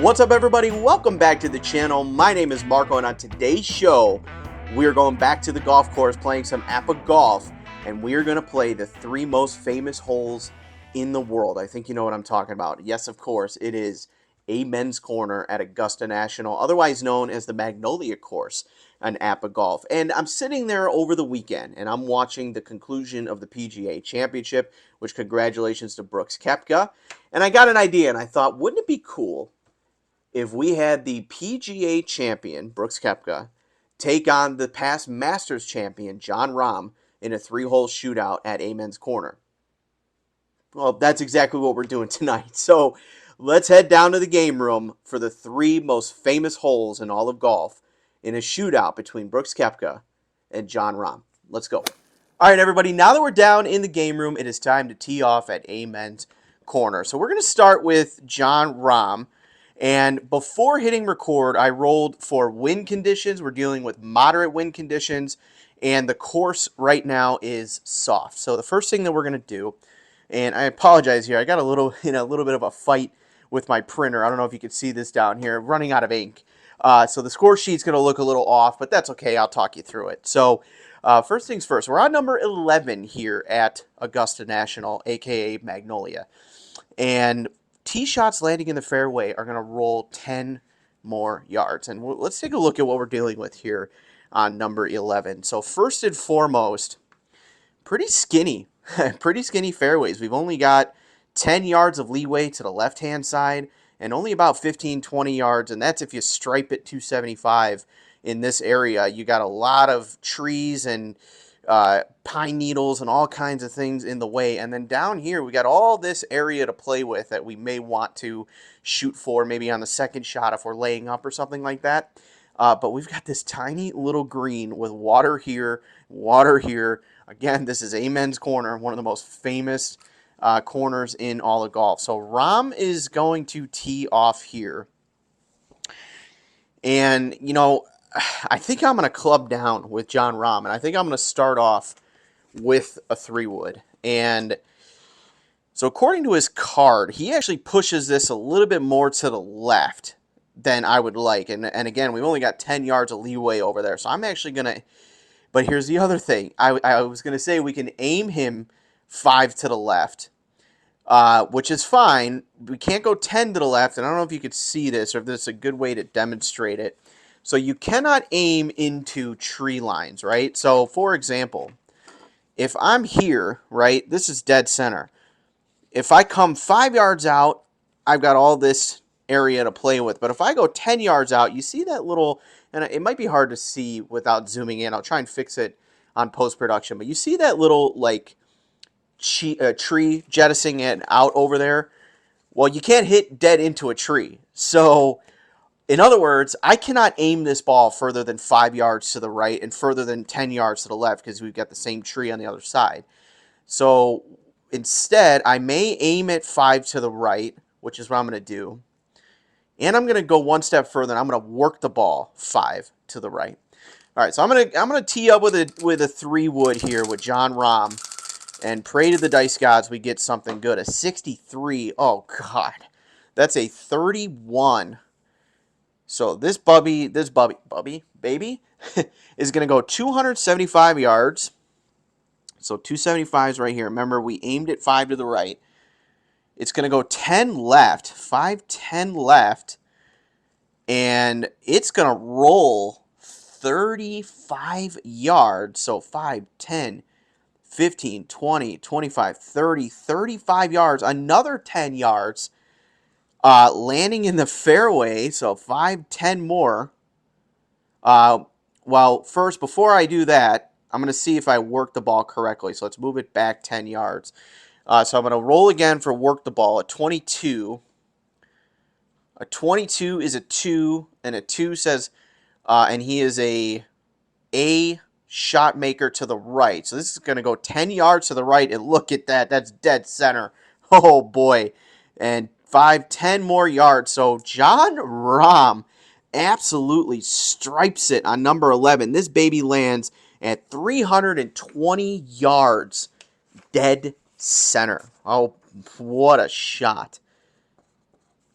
What's up, everybody? Welcome back to the channel. My name is Marco, and on today's show, we're going back to the golf course playing some APBA golf, and we're going to play the three most famous holes in the world. I think you know what I'm talking about. Yes, of course, it is a men's corner at Augusta National, otherwise known as the Magnolia Course on APBA golf. And I'm sitting there over the weekend, and I'm watching the conclusion of the PGA Championship, which congratulations to Brooks Koepka. And I got an idea, and I thought, wouldn't it be cool if we had the PGA champion, Brooks Koepka, take on the past Masters champion, Jon Rahm, in a three-hole shootout at a men's corner? Well, that's exactly what we're doing tonight. So let's head down to the game room for the three most famous holes in all of golf in a shootout between Brooks Koepka and Jon Rahm. Let's go. All right, everybody, now that we're down in the game room, it is time to tee off at a men's corner. So we're going to start with Jon Rahm. And before hitting record, I rolled for wind conditions. We're dealing with moderate wind conditions, and the course right now is soft. So the first thing that we're going to do, and I apologize here, I got a little bit of a fight with my printer. I don't know if you can see this down here, running out of ink. So the score sheet's going to look a little off, but that's okay. I'll talk you through it. So first things first, we're on number 11 here at Augusta National, aka Magnolia, and tee shots landing in the fairway are going to roll 10 more yards. And let's take a look at what we're dealing with here on number 11. So first and foremost, pretty skinny fairways. We've only got 10 yards of leeway to the left-hand side and only about 15, 20 yards, and that's if you stripe it 275 in this area. You got a lot of trees and pine needles and all kinds of things in the way. And then down here, we got all this area to play with that we may want to shoot for, maybe on the second shot if we're laying up or something like that. But we've got this tiny little green with water here, water here. Again, this is a men's corner, one of the most famous corners in all of golf. So Rahm is going to tee off here. And, you know, I think I'm going to club down with Jon Rahm, and I think I'm going to start off with a 3-wood. And so according to his card, he actually pushes this a little bit more to the left than I would like. And again, we've only got 10 yards of leeway over there. So I'm actually going to, but here's the other thing. I was going to say we can aim him 5 to the left, which is fine. We can't go 10 to the left, and I don't know if you could see this or if this is a good way to demonstrate it. So you cannot aim into tree lines, right? So, for example, if I'm here, right, this is dead center. If I come 5 yards out, I've got all this area to play with. But if I go 10 yards out, you see that little, and it might be hard to see without zooming in. I'll try and fix it on post-production. But you see that little, like, tree jettisoning it out over there? Well, you can't hit dead into a tree. So, in other words, I cannot aim this ball further than 5 yards to the right and further than 10 yards to the left because we've got the same tree on the other side. So instead, I may aim it 5 to the right, which is what I'm going to do. And I'm going to go one step further, and I'm going to work the ball 5 to the right. All right, so I'm going to tee up with a 3-wood here with Jon Rahm and pray to the dice gods we get something good. A 63. Oh, God. That's a 31. So this baby is going to go 275 yards. So 275 is right here. Remember, we aimed it 5 to the right. It's going to go 10 left, 5, 10 left, and it's going to roll 35 yards. So 5, 10, 15, 20, 25, 30, 35 yards, another 10 yards. Landing in the fairway, so 5, 10 more. Well, first, before I do that, I'm going to see if I work the ball correctly. So let's move it back 10 yards. So I'm going to roll again for work the ball. A 22. A 22 is a 2, and a 2 says, and he is a shot maker to the right. So this is going to go 10 yards to the right, and look at that. That's dead center. Oh, boy. And 5, 10 more yards. So Jon Rahm absolutely stripes it on number 11. This baby lands at 320 yards dead center. Oh, what a shot.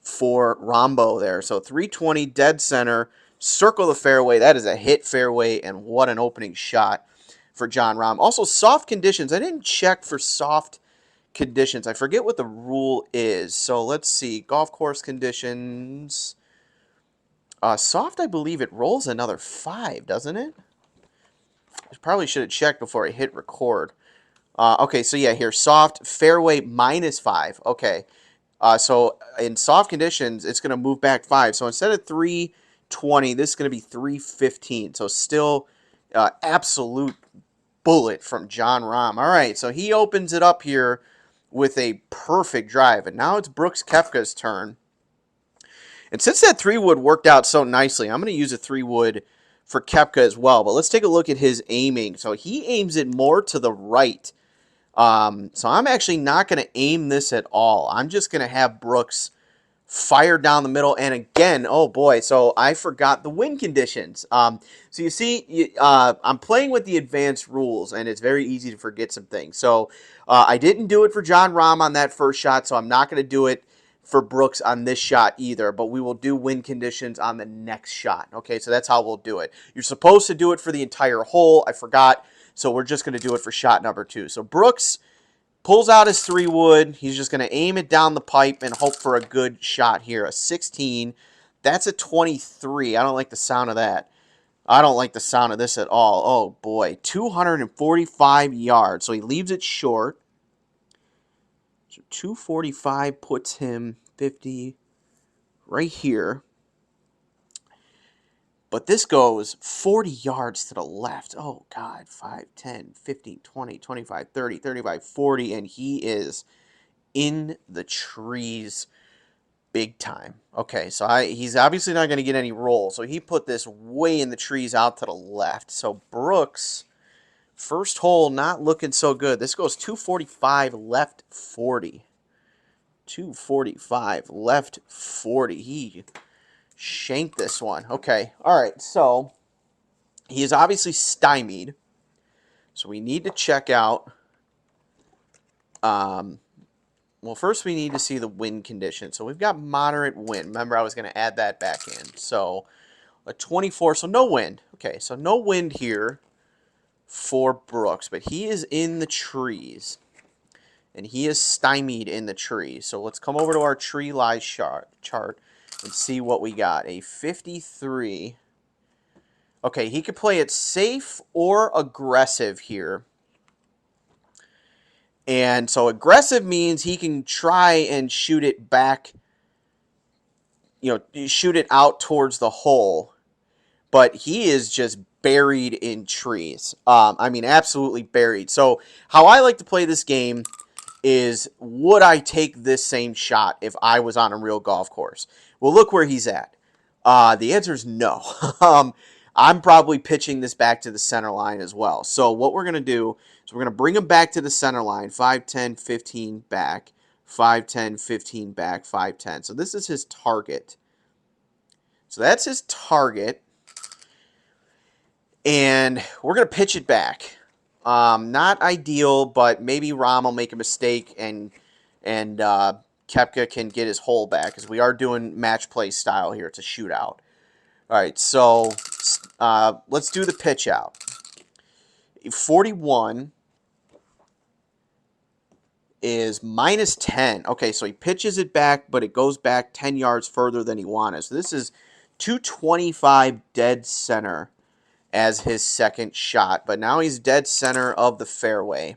for Rambo there. So 320 dead center, circle the fairway. That is a hit fairway, and what an opening shot for Jon Rahm. Also, soft conditions. I didn't check for soft conditions. I forget what the rule is. So let's see. Golf course conditions. Soft, I believe it rolls another 5, doesn't it? I probably should have checked before I hit record. Okay, so yeah, here, soft, fairway -5. Okay, so in soft conditions, it's going to move back 5. So instead of 320, this is going to be 315. So still absolute bullet from Jon Rahm. All right, so he opens it up here with a perfect drive. And now it's Brooks Koepka's turn. And since that 3-wood worked out so nicely, I'm going to use a 3-wood for Koepka as well. But let's take a look at his aiming. So he aims it more to the right. So I'm actually not going to aim this at all. I'm just going to have Brooks fire down the middle. And again, oh boy, so I forgot the wind conditions. So you see, I'm playing with the advanced rules, and it's very easy to forget some things. So I didn't do it for Jon Rahm on that first shot, so I'm not going to do it for Brooks on this shot either, but we will do wind conditions on the next shot. Okay, so that's how we'll do it. You're supposed to do it for the entire hole. I forgot, so we're just going to do it for shot number 2. So Brooks pulls out his 3-wood. He's just going to aim it down the pipe and hope for a good shot here. A 16. That's a 23. I don't like the sound of that. I don't like the sound of this at all. Oh, boy. 245 yards. So he leaves it short. So 245 puts him 50 right here. But this goes 40 yards to the left. Oh, God. 5, 10, 15, 20, 25, 30, 35, 40. And he is in the trees big time. Okay, so he's obviously not going to get any roll. So he put this way in the trees out to the left. So Brooks, first hole, not looking so good. This goes 245 left 40. 245 left 40. He shanked this one. Okay, all right, so he is obviously stymied. So we need to check out. Well, first we need to see the wind condition. So we've got moderate wind. Remember, I was going to add that back in. So a 24, so no wind. Okay, so no wind here for Brooks, but he is in the trees. And he is stymied in the trees. So let's come over to our tree lie chart and see what we got. A 53. Okay, he could play it safe or aggressive here. And so aggressive means he can try and shoot it back, shoot it out towards the hole. But he is just buried in trees. I mean, absolutely buried. So how I like to play this game is, would I take this same shot if I was on a real golf course? Well, look where he's at. The answer is no. I'm probably pitching this back to the center line as well. So what we're going to do is we're going to bring him back to the center line, 5, 10, 15 back, 5, 10, 15 back, 5, 10. So this is his target. So that's his target. And we're going to pitch it back. Not ideal, but maybe Rahm will make a mistake and Koepka can get his hole back, because we are doing match play style here. It's a shootout. All right, so let's do the pitch out. 41 is -10. Okay, so he pitches it back, but it goes back 10 yards further than he wanted. So this is 225 dead center as his second shot. But now he's dead center of the fairway.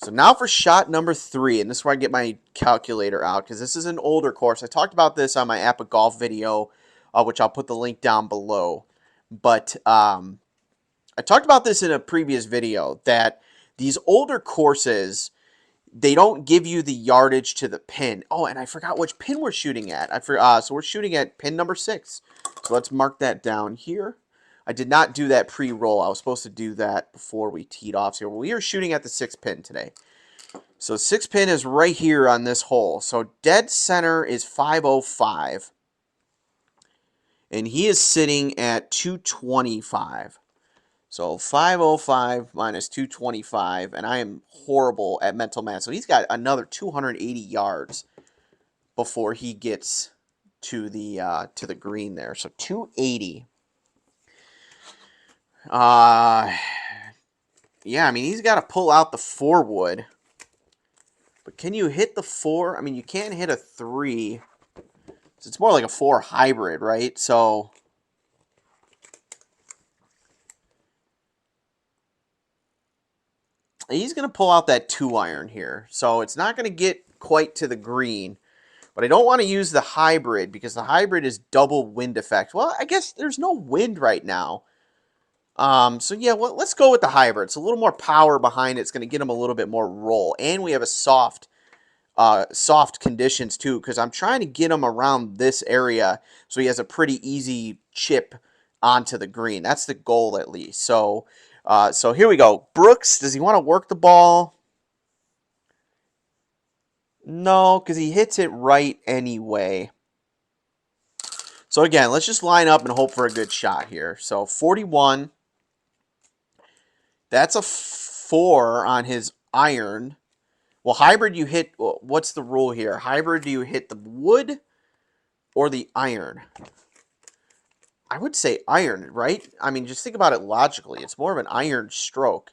So now for shot number 3, and this is where I get my calculator out, because this is an older course. I talked about this on my APBA golf video, which I'll put the link down below. But I talked about this in a previous video, that these older courses, they don't give you the yardage to the pin. Oh, and I forgot which pin we're shooting at. So we're shooting at pin number 6. So let's mark that down here. I did not do that pre-roll. I was supposed to do that before we teed off here. We are shooting at the 6th pin today. So 6th pin is right here on this hole. So dead center is 505. And he is sitting at 225. So 505 minus 225. And I am horrible at mental math. So he's got another 280 yards before he gets to the green there. So 280. Yeah, I mean, he's got to pull out the 4 wood. But can you hit the 4? I mean, you can't hit a 3. It's more like a 4 hybrid, right? So he's going to pull out that 2 iron here. So it's not going to get quite to the green. But I don't want to use the hybrid because the hybrid is double wind effect. Well, I guess there's no wind right now. So yeah, well, let's go with the hybrid. It's a little more power behind it. It's going to get him a little bit more roll. And we have a soft conditions too, because I'm trying to get him around this area so he has a pretty easy chip onto the green. That's the goal at least. So here we go. Brooks, does he want to work the ball? No, because he hits it right anyway. So again, let's just line up and hope for a good shot here. So 41. That's a 4 on his iron. Well, hybrid you hit, what's the rule here? Hybrid, do you hit the wood or the iron? I would say iron, right? I mean, just think about it logically. It's more of an iron stroke.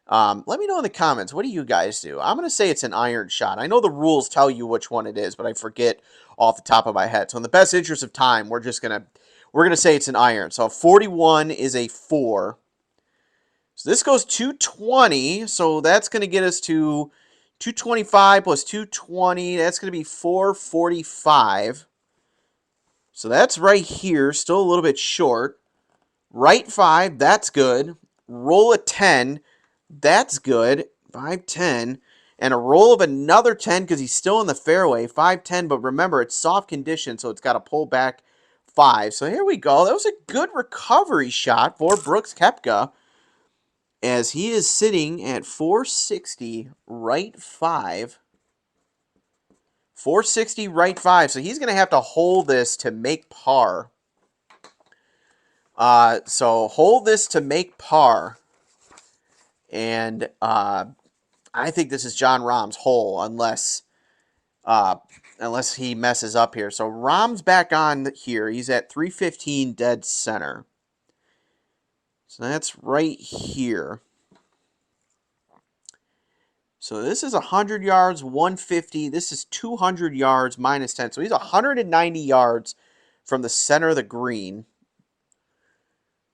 Let me know in the comments, what do you guys do? I'm going to say it's an iron shot. I know the rules tell you which one it is, but I forget off the top of my head. So in the best interest of time, we're going to say it's an iron. So 41 is a 4. So this goes 220, so that's going to get us to 225 plus 220. That's going to be 445. So that's right here, still a little bit short. Right 5, that's good. Roll a 10, that's good. 5-10. And a roll of another 10 because he's still in the fairway. 5-10, but remember, it's soft condition, so it's got to pull back 5. So here we go. That was a good recovery shot for Brooks Koepka, as he is sitting at 460 right 5. 460 right 5. So he's going to have to hold this to make par. So hold this to make par. And I think this is Jon Rahm's hole unless he messes up here. So Rahm's back on here. He's at 315 dead center. So that's right here. So this is 100 yards, 150. This is 200 yards, minus 10. So he's 190 yards from the center of the green.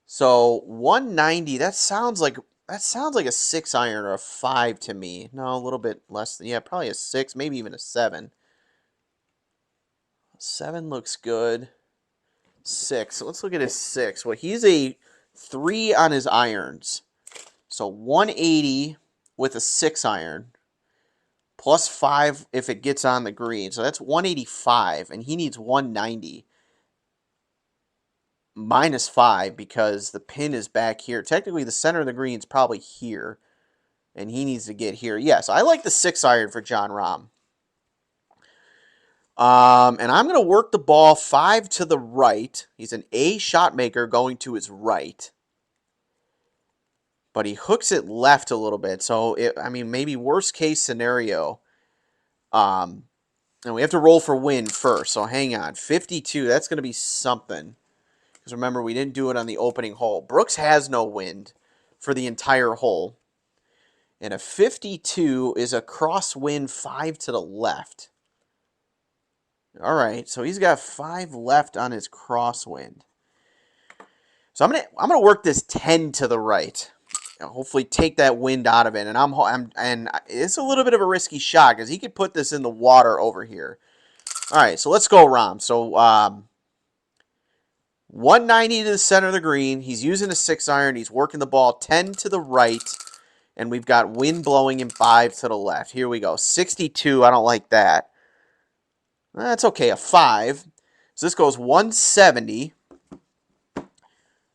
So 190, that sounds like a 6 iron or a 5 to me. No, a little bit less. Yeah, probably a 6, maybe even a 7. 7 looks good. 6. So let's look at his 6. Well, he's a 3 on his irons. So 180 with a 6 iron. Plus 5 if it gets on the green. So that's 185, and he needs 190. Minus 5 because the pin is back here. Technically, the center of the green is probably here, and he needs to get here. Yes, I like the 6 iron for Jon Rahm. And I'm going to work the ball 5 to the right. He's an A shot maker going to his right. But he hooks it left a little bit. So, maybe worst case scenario. And we have to roll for wind first. So, hang on. 52, that's going to be something. Because remember, we didn't do it on the opening hole. Brooks has no wind for the entire hole. And a 52 is a crosswind 5 to the left. All right, so he's got 5 left on his crosswind. So I'm gonna work this 10 to the right. Hopefully take that wind out of it. And it's a little bit of a risky shot because he could put this in the water over here. All right, so let's go, Rahm. So 190 to the center of the green. He's using a 6 iron. He's working the ball 10 to the right. And we've got wind blowing him 5 to the left. Here we go. 62. I don't like that. That's okay. A 5. So this goes 170.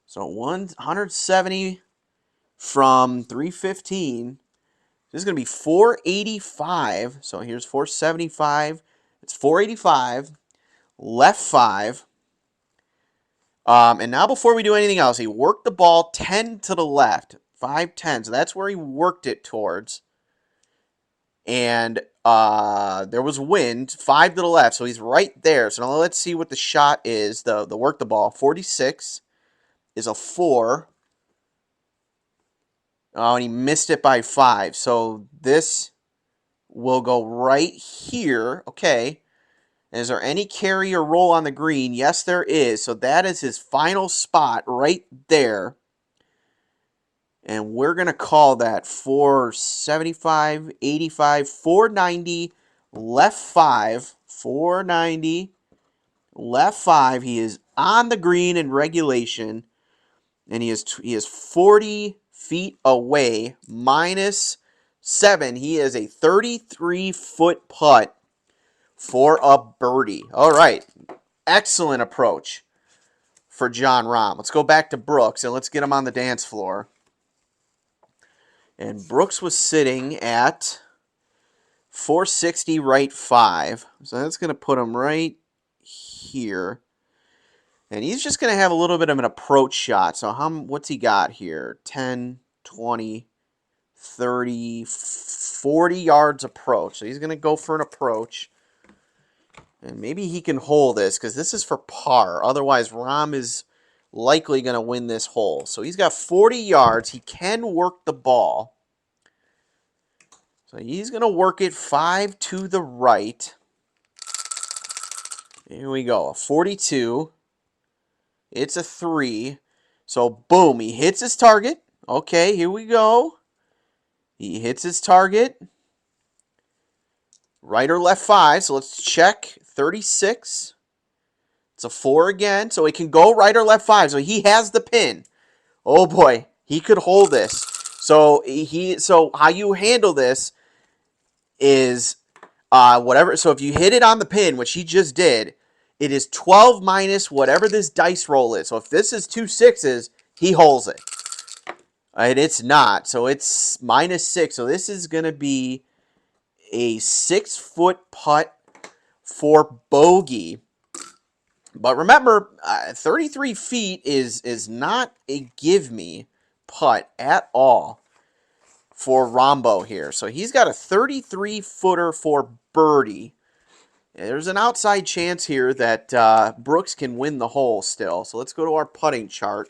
So 170 from 315. This is going to be 485. So here's 475. It's 485. Left 5. And now before we do anything else, he worked the ball 10 to the left. 5-10. So that's where he worked it towards. And There was wind, 5 to the left, so he's right there. So now let's see what the shot is. The work the ball. 46 is a 4. Oh, and he missed it by 5. So this will go right here. Okay. Is there any carry or roll on the green? Yes, there is. So that is his final spot right there. And we're going to call that 475, 85, 490, left 5. 490, left 5. He is on the green in regulation. And he is 40 feet away, minus 7. He is a 33-foot putt for a birdie. All right. Excellent approach for Jon Rahm. Let's go back to Brooks, and let's get him on the dance floor. And Brooks was sitting at 460 right 5. So that's going to put him right here. And he's just going to have a little bit of an approach shot. So what's he got here? 10, 20, 30, 40 yards approach. So he's going to go for an approach. And maybe he can hold this because this is for par. Otherwise, Rahm is likely going to win this hole. So he's got 40 yards. He can work the ball. So he's going to work it 5 to the right. Here we go. A 42. It's a 3. So, boom. He hits his target. Okay, here we go. He hits his target. Right or left 5. So let's check. 36. It's a 4 again. So he can go right or left 5. So he has the pin. Oh boy. He could hold this. So how you handle this is whatever. So if you hit it on the pin, which he just did, it is 12 minus whatever this dice roll is. So if this is 2 6s, he holds it. And it's not. So it's minus 6. So this is going to be a 6-foot putt for bogey. But remember, 33 feet is not a give-me putt at all for Rambo here. So he's got a 33-footer for birdie. There's an outside chance here that Brooks can win the hole still. So let's go to our putting chart.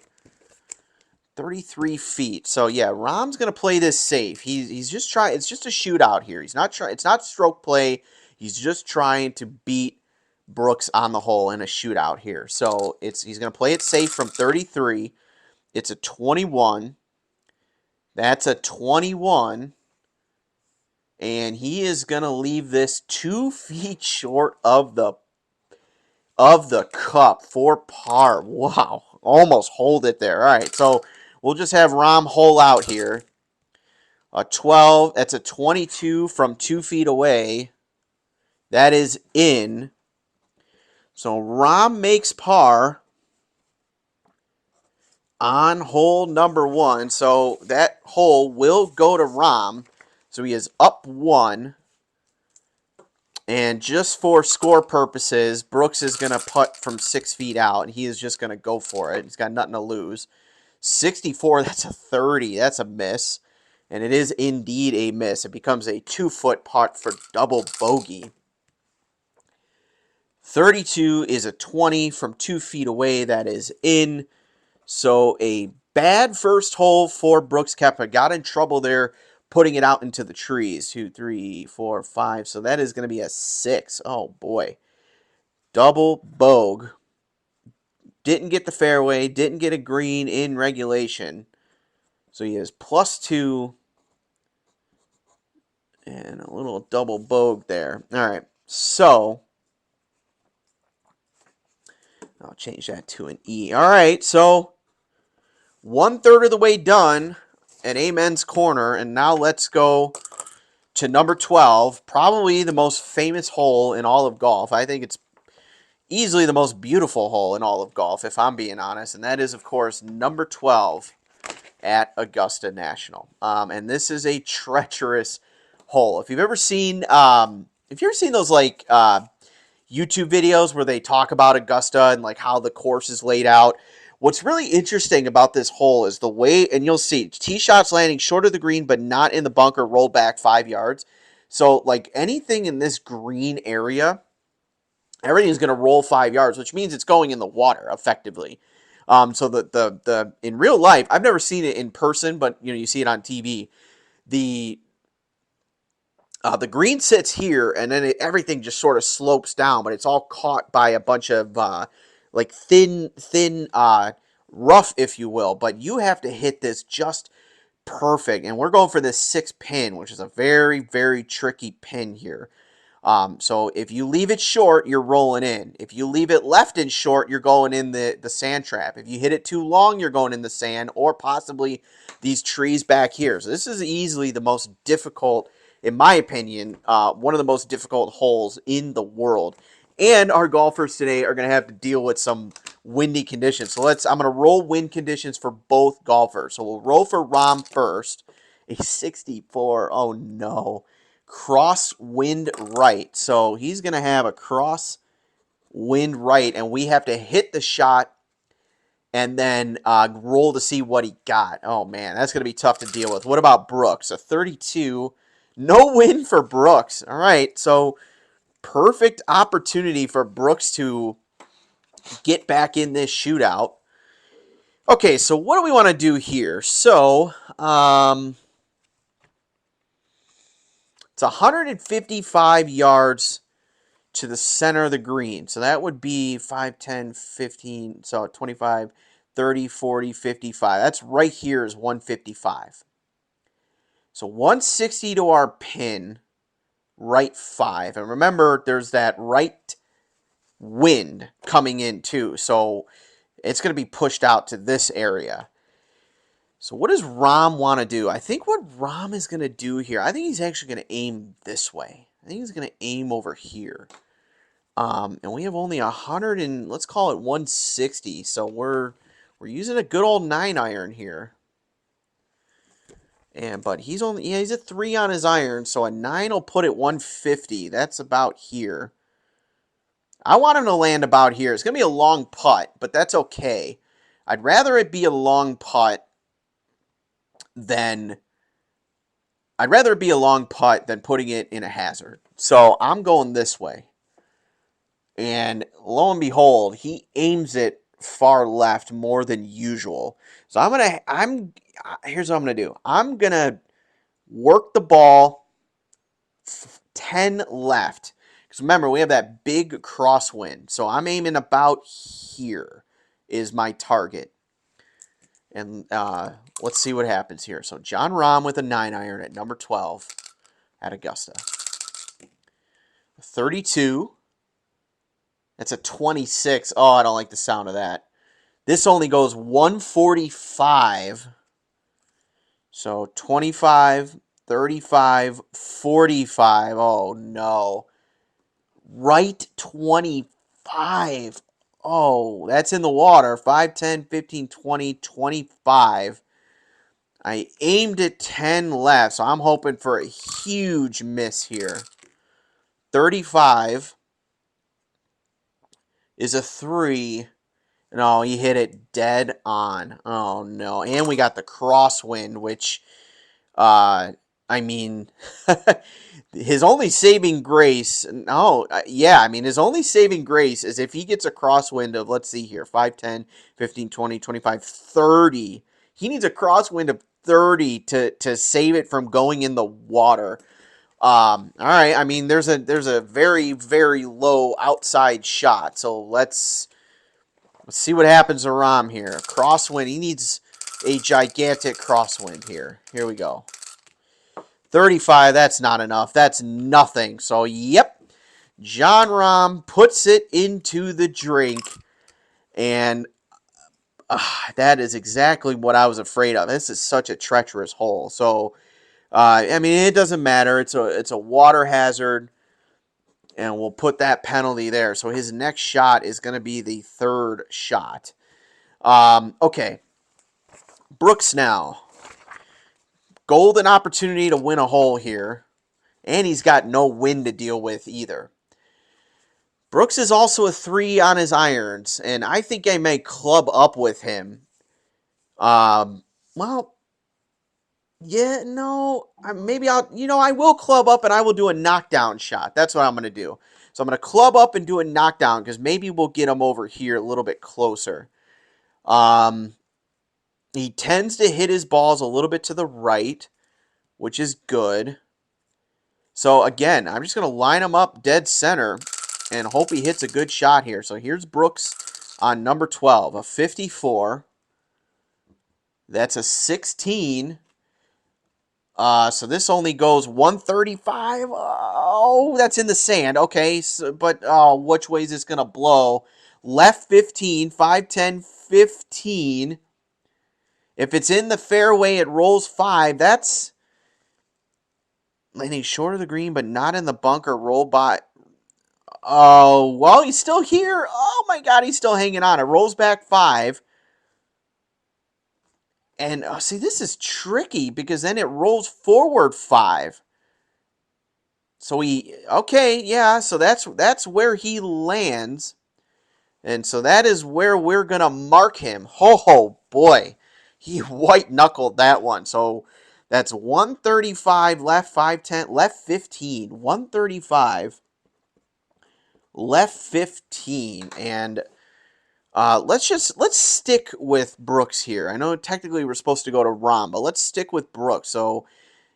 33 feet. So yeah, Rahm's going to play this safe. He's just trying. It's just a shootout here. He's not trying. It's not stroke play. He's just trying to beat Brooks on the hole in a shootout here. So he's going to play it safe from 33. It's a 21. That's a 21. And he is going to leave this 2 feet short of the cup for par. Wow. Almost hold it there. All right. So we'll just have Rahm hole out here. A 12. That's a 22 from 2 feet away. That is in. So Rahm makes par on hole number 1. So that hole will go to Rahm. So he is up 1. And just for score purposes, Brooks is going to putt from 6 feet out. And he is just going to go for it. He's got nothing to lose. 64, that's a 30. That's a miss. And it is indeed a miss. It becomes a 2-foot putt for double bogey. 32 is a 20 from 2 feet away. That is in. So a bad first hole for Brooks Koepka. Got in trouble there putting it out into the trees. 2, 3, 4, 5. So that is going to be a 6. Oh, boy. Double bogey. Didn't get the fairway. Didn't get a green in regulation. So he is +2. And a little double bogey there. All right. So I'll change that to an E. All right, so 1/3 of the way done at Amen's Corner, and now let's go to number 12, probably the most famous hole in all of golf. I think it's easily the most beautiful hole in all of golf, if I'm being honest, and that is, of course, number 12 at Augusta National. And this is a treacherous hole. If you've ever seen those like YouTube videos where they talk about Augusta and like how the course is laid out. What's really interesting about this hole is the way, and you'll see, tee shots landing short of the green but not in the bunker, roll back 5 yards. So, like, anything in this green area, everything's going to roll 5 yards, which means it's going in the water effectively. So the in real life, I've never seen it in person, but you see it on TV. The green sits here, and then everything just sort of slopes down, but it's all caught by a bunch of like thin rough, if you will. But you have to hit this just perfect, and we're going for this 6 pin, which is a very, very tricky pin here. So if you leave it short, you're rolling in. If you leave it left and short, you're going in the sand trap. If you hit it too long, you're going in the sand or possibly these trees back here. So this is easily the most difficult, in my opinion, one of the most difficult holes in the world. And our golfers today are going to have to deal with some windy conditions. So I'm going to roll wind conditions for both golfers. So we'll roll for Rahm first. A 64. Oh, no. Cross-wind right. So he's going to have a cross-wind right, and we have to hit the shot and then roll to see what he got. Oh, man, that's going to be tough to deal with. What about Brooks? A 32. No win for Brooks. All right, so perfect opportunity for Brooks to get back in this shootout. Okay, so what do we want to do here? So, it's 155 yards to the center of the green. So that would be 5, 10, 15, so 25, 30, 40, 55. That's right here is 155. So 160 to our pin, right 5. And remember, there's that right wind coming in too. So it's going to be pushed out to this area. So what does Rahm want to do? I think what Rahm is going to do here, I think he's actually going to aim this way. I think he's going to aim over here. And we have only 100 and let's call it 160. So we're using a good old 9-iron here. But he's he's a 3 on his iron, so a 9 will put it 150. That's about here. I want him to land about here. It's going to be a long putt, but that's okay. I'd rather it be a long putt than putting it in a hazard. So I'm going this way. And lo and behold, he aims it far left more than usual. So here's what I'm going to do. I'm going to work the ball 10 left. Because remember, we have that big crosswind. So I'm aiming about here is my target. And let's see what happens here. So Jon Rahm with a 9-iron at number 12 at Augusta. 32. That's a 26. Oh, I don't like the sound of that. This only goes 145. So 25, 35, 45. Oh, no. Right 25. Oh, that's in the water. 5, 10, 15, 20, 25. I aimed at 10 left, so I'm hoping for a huge miss here. 35 is a 3. No, he hit it dead on. Oh, no. And we got the crosswind, which, I mean, his only saving grace, his only saving grace is if he gets a crosswind of, let's see here, 5, 10, 15, 20, 25, 30. He needs a crosswind of 30 to save it from going in the water. All right, I mean, there's a very, very low outside shot, so let's see what happens to Rahm here. Crosswind, he needs a gigantic crosswind here. Here we go. 35, that's not enough. That's nothing. So, yep, Jon Rahm puts it into the drink, and that is exactly what I was afraid of. This is such a treacherous hole. So, I mean, it doesn't matter. It's a water hazard, and we'll put that penalty there. So his next shot is going to be the 3rd shot. Okay, Brooks now. Golden opportunity to win a hole here. And he's got no wind to deal with either. Brooks is also a 3 on his irons. And I think I may club up with him. Well, Yeah, no, maybe I will club up and I will do a knockdown shot. That's what I'm going to do. So I'm going to club up and do a knockdown because maybe we'll get him over here a little bit closer. Um, he tends to hit his balls a little bit to the right, which is good. So again, I'm just going to line him up dead center and hope he hits a good shot here. So here's Brooks on number 12, a 54. That's a 16. So this only goes 135. Oh, that's in the sand. Okay, so, but which way is this going to blow? Left 15, 510, 15. If it's in the fairway, it rolls 5. That's landing short of the green, but not in the bunker. Roll by. Oh, well, he's still here. Oh, my God, he's still hanging on. It rolls back 5. And see, this is tricky because then it rolls forward 5. So so that's where he lands. And so that is where we're going to mark him. Oh, boy. He white-knuckled that one. So that's 135 left, 510, left 15. 135 left 15. And let's stick with Brooks here. I know technically we're supposed to go to Rahm, but let's stick with Brooks. So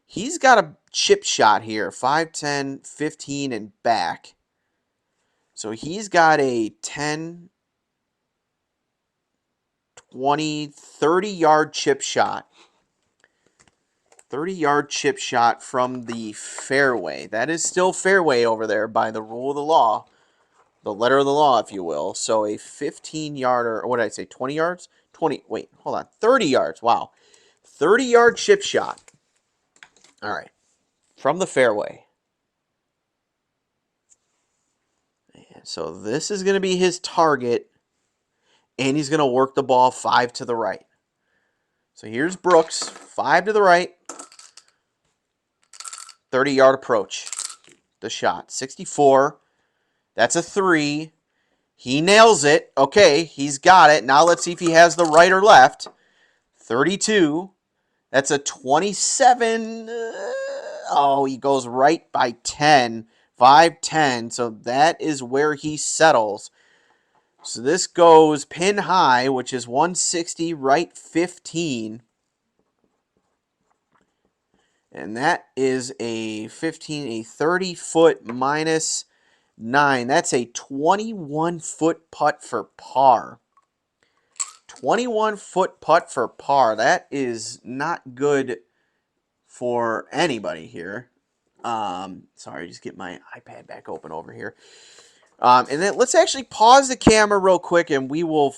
he's got a chip shot here, 5, 10, 15, and back. So he's got a 10, 20, 30-yard chip shot. 30-yard chip shot from the fairway. That is still fairway over there by the rule of the law. The letter of the law, if you will. So a 15-yarder, or what did I say, 20 yards? 20, wait, hold on, 30 yards, wow. 30-yard chip shot. All right, from the fairway. And so this is going to be his target, and he's going to work the ball 5 to the right. So here's Brooks, 5 to the right, 30-yard approach. The shot, 64. That's a 3. He nails it. Okay, he's got it. Now let's see if he has the right or left. 32. That's a 27. Oh, he goes right by 10. 5-10. So that is where he settles. So this goes pin high, which is 160, right 15. And that is a 15, a 30-foot minus 9. That's a 21-foot putt for par. 21-foot putt for par. That is not good for anybody here. Sorry, just get my iPad back open over here. And then let's actually pause the camera real quick, and we will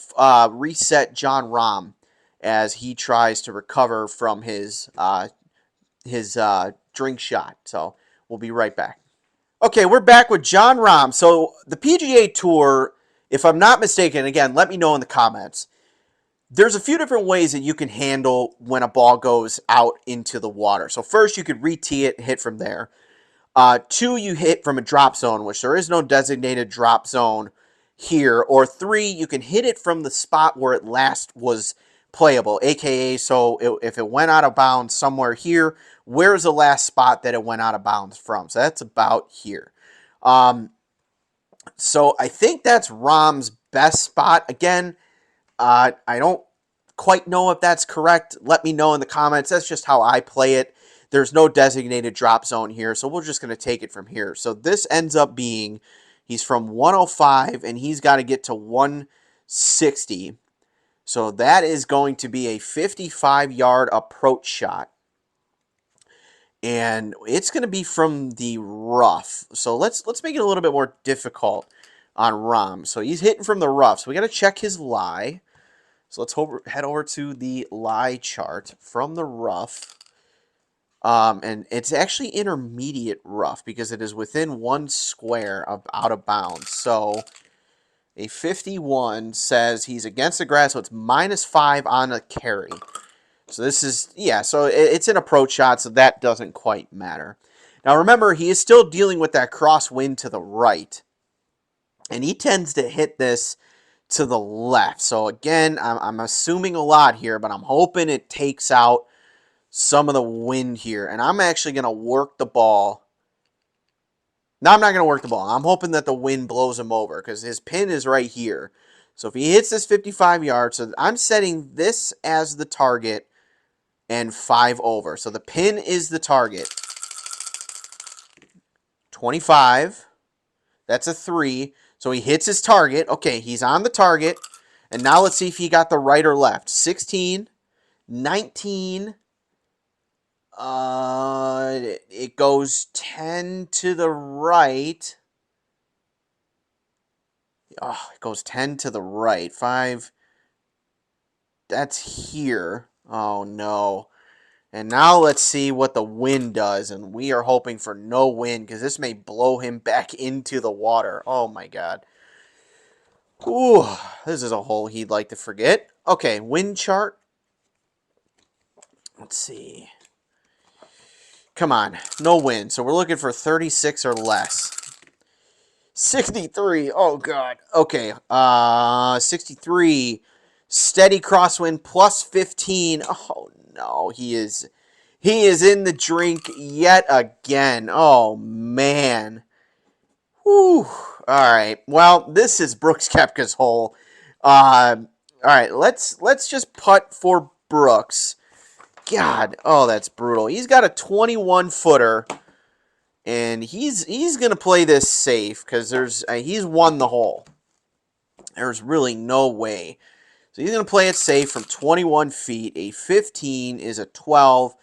reset Jon Rahm as he tries to recover from his drink shot. So we'll be right back. Okay, we're back with Jon Rahm. So the PGA Tour, if I'm not mistaken, again, let me know in the comments. There's a few different ways that you can handle when a ball goes out into the water. So first, you could re-tee it and hit from there. 2, you hit from a drop zone, which there is no designated drop zone here. Or 3, you can hit it from the spot where it last was playable, aka if it went out of bounds somewhere here, where's the last spot that it went out of bounds from? So that's about here. So I think that's Rahm's best spot. Again, I don't quite know if that's correct. Let me know in the comments. That's just how I play it. There's no designated drop zone here, so we're just going to take it from here. So this ends up being, he's from 105, and he's got to get to 160. So that is going to be a 55-yard approach shot. And it's going to be from the rough. So let's make it a little bit more difficult on Rahm. So he's hitting from the rough. So we got to check his lie. So let's head over to the lie chart from the rough. And it's actually intermediate rough because it is within 1 square of out of bounds. So a 51 says he's against the grass, so it's -5 on a carry. So this is, so it's an approach shot, so that doesn't quite matter. Now remember, he is still dealing with that crosswind to the right. And he tends to hit this to the left. So again, I'm assuming a lot here, but I'm hoping it takes out some of the wind here. And I'm actually going to work the ball. No, I'm not going to work the ball. I'm hoping that the wind blows him over because his pin is right here. So if he hits this 55 yards, so I'm setting this as the target and 5 over. So the pin is the target. 25. That's a 3. So he hits his target. Okay, he's on the target. And now let's see if he got the right or left. 16, 19. It goes 10 to the right. Oh, it goes 10 to the right. 5. That's here. Oh, no. And now let's see what the wind does. And we are hoping for no wind because this may blow him back into the water. Oh, my God. Ooh, this is a hole he'd like to forget. Okay, wind chart. Let's see. Come on, no wind. So we're looking for 36 or less. 63. Oh, God. Okay, 63. Steady crosswind plus 15. Oh, no, he is in the drink yet again. Oh, man. Whew. All right. Well, this is Brooks Koepka's hole. All right. Let's just putt for Brooks. God, oh, that's brutal. He's got a 21-footer, and he's gonna play this safe because he's won the hole. There's really no way. So he's gonna play it safe from 21 feet. A 15 is a 12,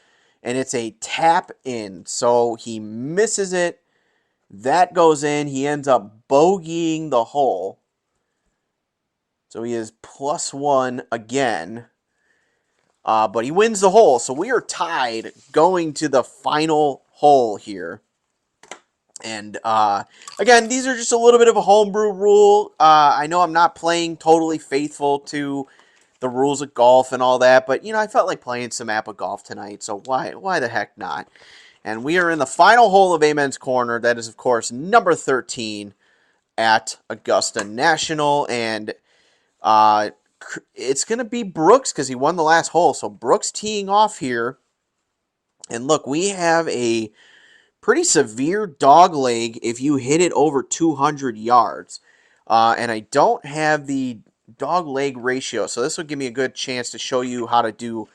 and it's a tap in. So he misses it. That goes in. He ends up bogeying the hole. So he is +1 again. But he wins the hole. So we are tied going to the final hole here. And again, these are just a little bit of a homebrew rule. I know I'm not playing totally faithful to the rules of golf and all that. But, you know, I felt like playing some APBA golf tonight. So why the heck not? And we are in the final hole of Amen's Corner. That is, of course, number 13 at Augusta National. And it's going to be Brooks because he won the last hole. So Brooks teeing off here. And look, we have a pretty severe dog leg if you hit it over 200 yards. And I don't have the dog leg ratio. So this will give me a good chance to show you how to do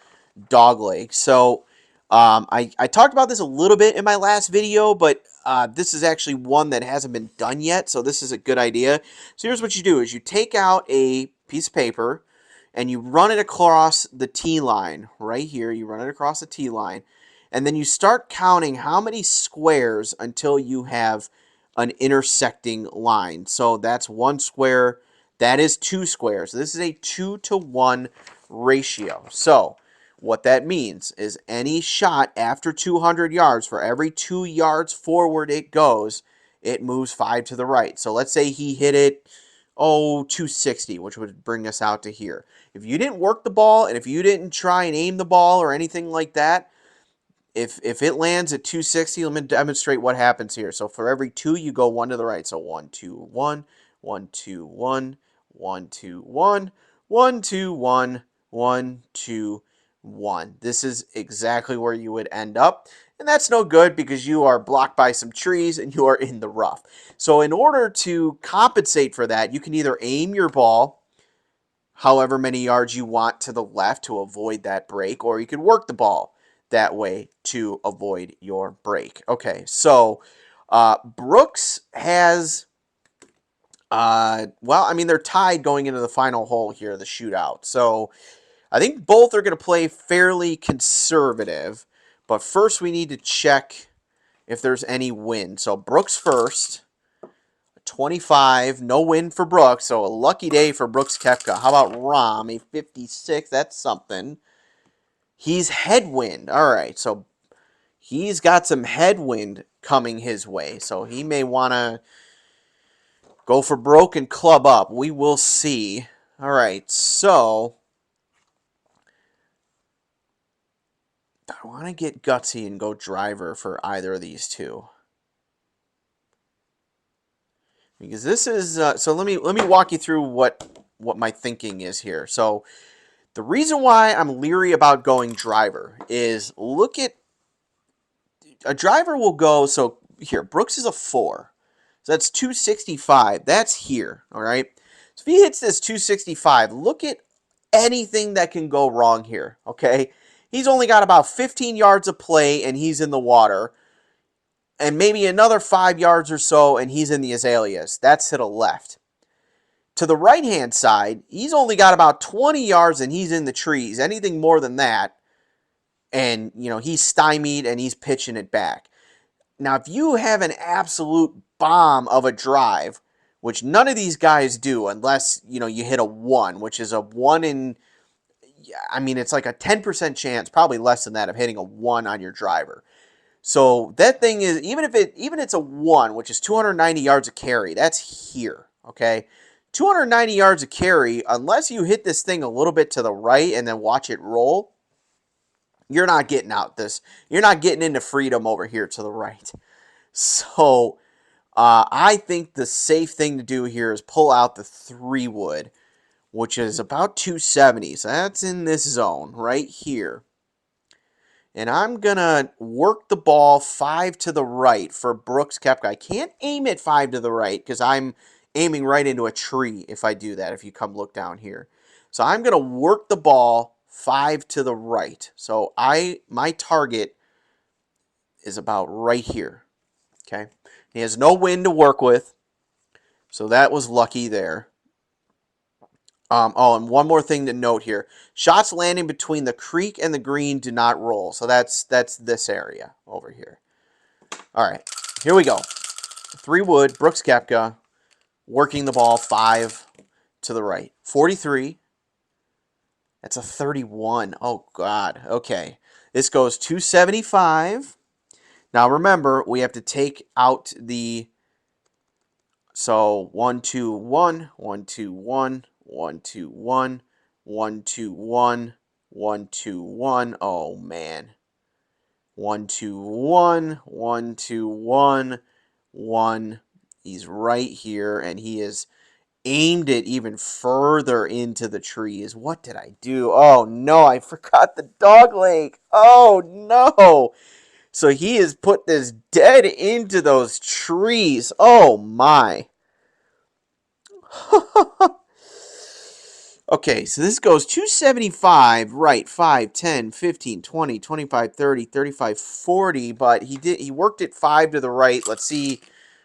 dog leg. So I talked about this a little bit in my last video, but this is actually one that hasn't been done yet, so this is a good idea. So here's what you do is you take out a piece of paper and you run it across the tee line right here. You run it across the tee line, and then you start counting how many squares until you have an intersecting line. So that's 1 square. That is 2 squares. So this is a 2-to-1 ratio. So what that means is any shot after 200 yards, for every 2 yards forward it goes, it moves 5 to the right. So let's say he hit it, 260, which would bring us out to here. If you didn't work the ball, and if you didn't try and aim the ball or anything like that, if it lands at 260, let me demonstrate what happens here. So for every 2, you go 1 to the right. So 1, 2, 1, 1, 2, 1, 1, 2, 1, 1, 2, 1, 1, 2, 1. This is exactly where you would end up. And that's no good because you are blocked by some trees and you are in the rough. So in order to compensate for that, you can either aim your ball however many yards you want to the left to avoid that break, or you can work the ball that way to avoid your break. Okay, so Brooks has, well, I mean, they're tied going into the final hole here, the shootout. So I think both are going to play fairly conservative, but first we need to check if there's any wind. So Brooks first, 25, no wind for Brooks, so a lucky day for Brooks Koepka. How about Rahm, a 56? That's something. He's headwind. All right, so he's got some headwind coming his way, so he may want to go for broke and club up. We will see. All right, so I want to get gutsy and go driver for either of these two. Because this is so let me walk you through what my thinking is here. So The reason why I'm leery about going driver is look at a driver will go. So here, Brooks is a 4. So that's 265. That's here. All right. So if he hits this 265, look at anything that can go wrong here. Okay. He's only got about 15 yards of play and he's in the water. And maybe another 5 yards or so and he's in the azaleas. That's to the left. To the right-hand side, he's only got about 20 yards and he's in the trees. Anything more than that, and, he's stymied and he's pitching it back. Now, if you have an absolute bomb of a drive, which none of these guys do unless, you hit a 1, which is a 1 in, it's like a 10% chance, probably less than that, of hitting a 1 on your driver. So that thing is, even it's a 1, which is 290 yards of carry, that's here, okay? 290 yards of carry, unless you hit this thing a little bit to the right and then watch it roll, you're not getting out this. You're not getting into freedom over here to the right. So I think the safe thing to do here is pull out the 3-wood, which is about 270. So that's in this zone right here. And I'm going to work the ball 5 to the right for Brooks Koepka. I can't aim it 5 to the right because I'm aiming right into a tree if I do that, if you come look down here. So I'm going to work the ball 5 to the right. So my target is about right here. Okay. He has no wind to work with. So that was lucky there. And one more thing to note here. Shots landing between the creek and the green do not roll. So that's this area over here. All right, here we go. 3-wood, Brooks Koepka, working the ball 5 to the right. 43. That's a 31. Oh, God. Okay. This goes 275. Now, remember, we have to take out the... So, 1, 2, 1, 1, 2, 1, 1, 2, 1, 1, 2, 1, 1, 2, 1. Oh, man. 1, 2, 1, 1, 2, 1, 1. He's right here, and he has aimed it even further into the trees. What did I do? Oh, no, I forgot the dog leg. Oh, no. So he has put this dead into those trees. Oh, my. Okay, so this goes 275, right, 5, 10, 15, 20, 25, 30, 35, 40, but he worked it 5 to the right. Let's see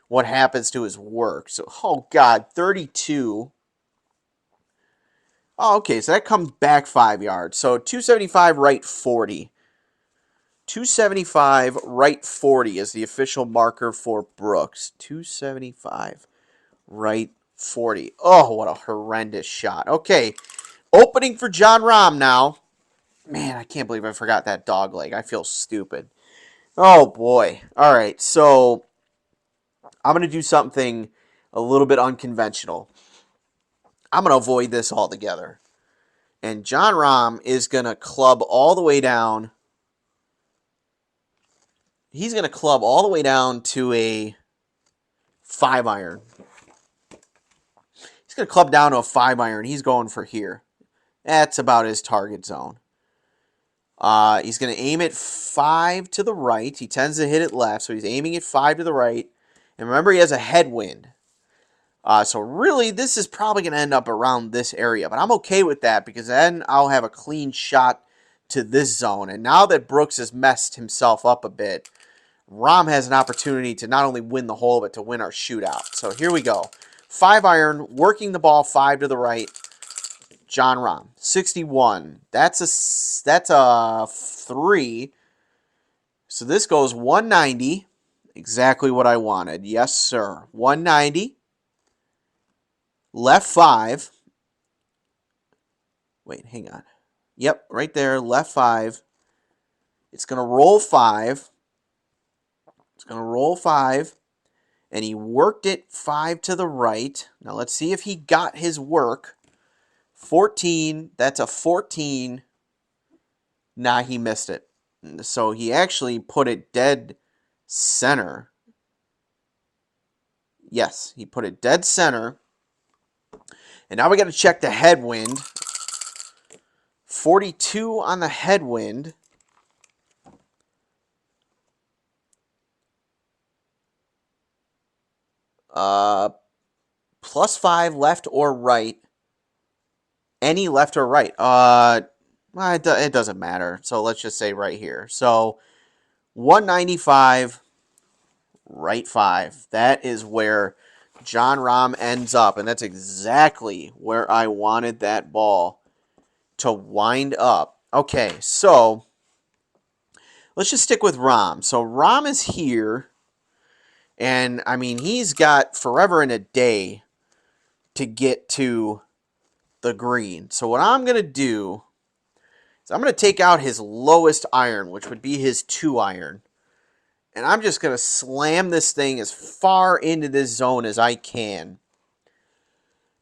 what happens to his work. So, oh, God, 32. Oh, okay, so that comes back 5 yards. So 275, right, 40. 275, right, 40 is the official marker for Brooks. 275, right, 40. Oh, what a horrendous shot. Okay, opening for Jon Rahm now. Man, I can't believe I forgot that dog leg. I feel stupid. Oh, boy. All right, so I'm going to do something a little bit unconventional. I'm going to avoid this altogether. And Jon Rahm is going to club all the way down. He's going to club all the way down to a 5-iron. He's going to club down to a 5-iron. He's going for here. That's about his target zone. He's going to aim it 5 to the right. He tends to hit it left, so he's aiming it 5 to the right. And remember, he has a headwind. So really, this is probably going to end up around this area. But I'm okay with that because then I'll have a clean shot to this zone. And now that Brooks has messed himself up a bit, Rahm has an opportunity to not only win the hole, but to win our shootout. So here we go. 5-iron, working the ball 5 to the right. Jon Rahm, 61. That's a 3. So this goes 190. Exactly what I wanted. Yes, sir. 190. Left 5. Wait, hang on. Yep, right there. Left 5. It's going to roll 5. It's going to roll 5. And he worked it 5 to the right. Now let's see if he got his work. 14. That's a 14. Nah, he missed it. So he actually put it dead center. Yes, he put it dead center. And now we got to check the headwind. 42 on the headwind. +5 left or right. Any left or right. Well, it doesn't matter. So let's just say right here. So 195, right 5. That is where Jon Rahm ends up. And that's exactly where I wanted that ball to wind up. Okay, so let's just stick with Rahm. So Rahm is here. And, I mean, he's got forever and a day to get to the green. So what I'm going to do is I'm going to take out his lowest iron, which would be his 2-iron. And I'm just going to slam this thing as far into this zone as I can.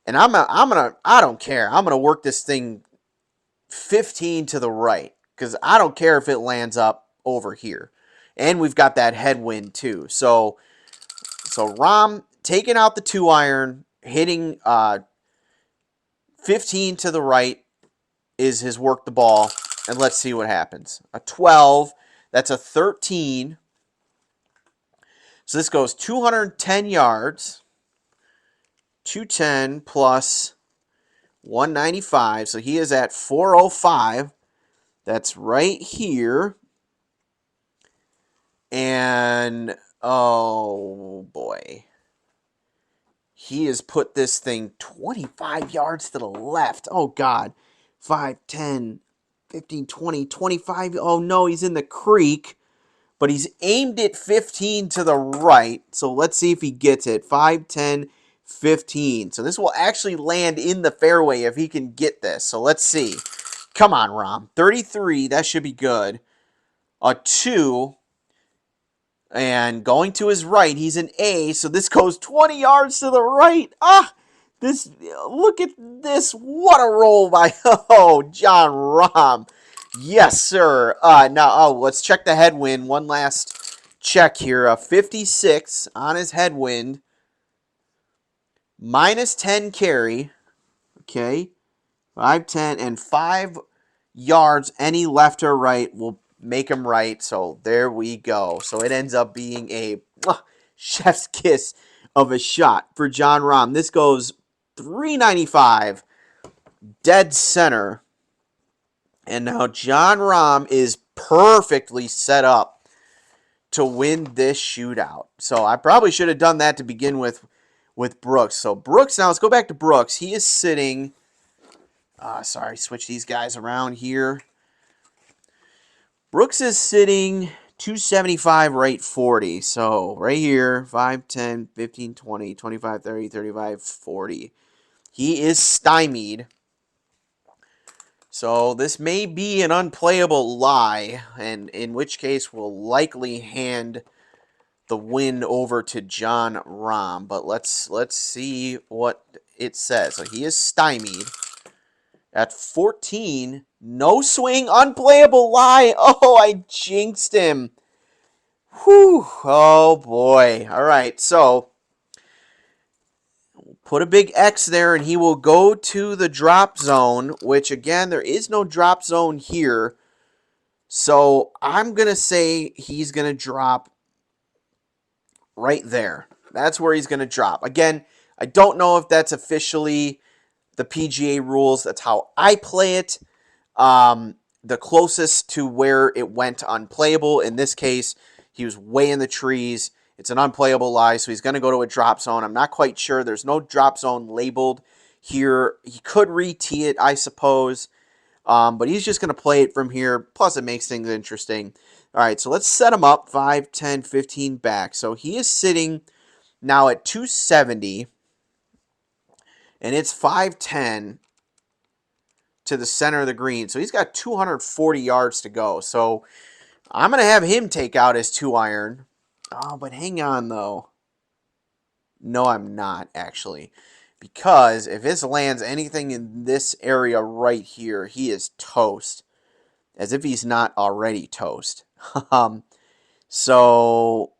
And I don't care. I'm going to work this thing 15 to the right because I don't care if it lands up over here. And we've got that headwind too. So Rahm taking out the 2-iron, hitting 15 to the right is his work the ball. And let's see what happens. A 12, that's a 13. So this goes 210 yards. 210 plus 195. So he is at 405. That's right here. And, oh boy. He has put this thing 25 yards to the left. Oh, God. 5, 10, 15, 20, 25. Oh, no, he's in the creek. But he's aimed it 15 to the right. So let's see if he gets it. 5, 10, 15. So this will actually land in the fairway if he can get this. So let's see. Come on, Rahm. 33. That should be good. A 2. And going to his right, he's an A. So this goes 20 yards to the right. Look at this. What a roll by, Jon Rahm. Yes, sir. Now, let's check the headwind. One last check here. A 56 on his headwind. -10 carry. Okay. 5, 10, and 5 yards. Any left or right will make him right. So there we go. So it ends up being a chef's kiss of a shot for Jon Rahm. This goes 395 dead center. And now Jon Rahm is perfectly set up to win this shootout. So I probably should have done that to begin with Brooks. So Brooks, now let's go back to Brooks. He is sitting, switch these guys around here. Brooks is sitting 275, right 40. So right here, 5, 10, 15, 20, 25, 30, 35, 40. He is stymied. So this may be an unplayable lie, and in which case we'll likely hand the win over to Jon Rahm. But let's see what it says. So he is stymied at 14. No swing, unplayable lie. Oh, I jinxed him. Whew. Oh boy. All right. So put a big X there, and he will go to the drop zone, which, again, there is no drop zone here. So I'm going to say he's going to drop right there. That's where he's going to drop. Again, I don't know if that's officially the PGA rules. That's how I play it. The closest to where it went unplayable. In this case, he was way in the trees. It's an unplayable lie, so he's going to go to a drop zone. I'm not quite sure. There's no drop zone labeled here. He could re-tee it, I suppose, but he's just going to play it from here. Plus, it makes things interesting. All right, so let's set him up 5, 10, 15 back. So he is sitting now at 270, and it's 510 to the center of the green. So he's got 240 yards to go. So I'm going to have him take out his 2-iron. Oh, but hang on, though. No, I'm not, actually. Because if this lands anything in this area right here, he is toast. As if he's not already toast. So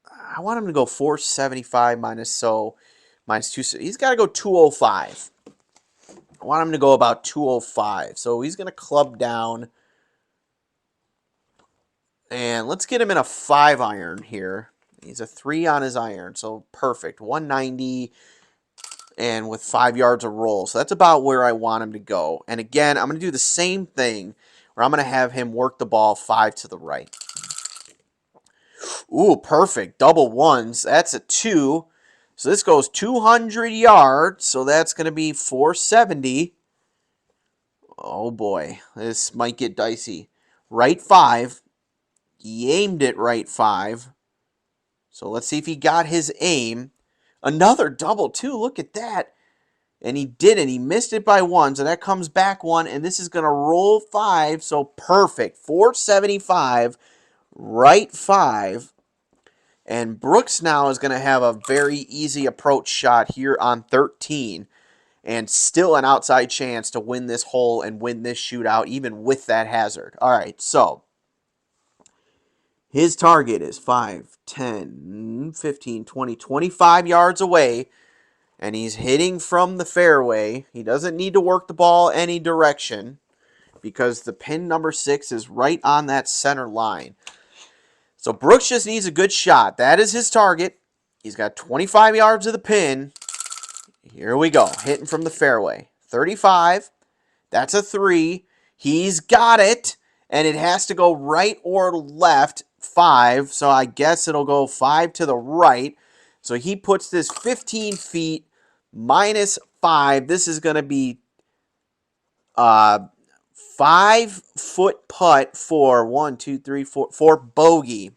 I want him to go 475 minus 2. He's got to go 205. I want him to go about 205. So he's going to club down. And let's get him in a 5-iron here. He's a 3 on his iron, so perfect. 190 and with 5 yards of roll. So that's about where I want him to go. And again, I'm going to do the same thing where I'm going to have him work the ball 5 to the right. Ooh, perfect. Double ones. That's a 2. So this goes 200 yards. So that's going to be 470. Oh boy, this might get dicey. Right 5. He aimed it right 5. So let's see if he got his aim. Another double, too. Look at that. And he didn't. He missed it by 1. So that comes back 1. And this is going to roll 5. So perfect. 475. Right 5. And Brooks now is going to have a very easy approach shot here on 13. And still an outside chance to win this hole and win this shootout, even with that hazard. All right, so his target is 5, 10, 15, 20, 25 yards away, and he's hitting from the fairway. He doesn't need to work the ball any direction because the pin number 6 is right on that center line. So Brooks just needs a good shot. That is his target. He's got 25 yards of the pin. Here we go, hitting from the fairway. 35, that's a 3. He's got it, and it has to go right or left 5, so I guess it'll go 5 to the right. So he puts this 15 feet minus 5. This is going to be 5-foot putt for 1, 2, 3, 4, for bogey.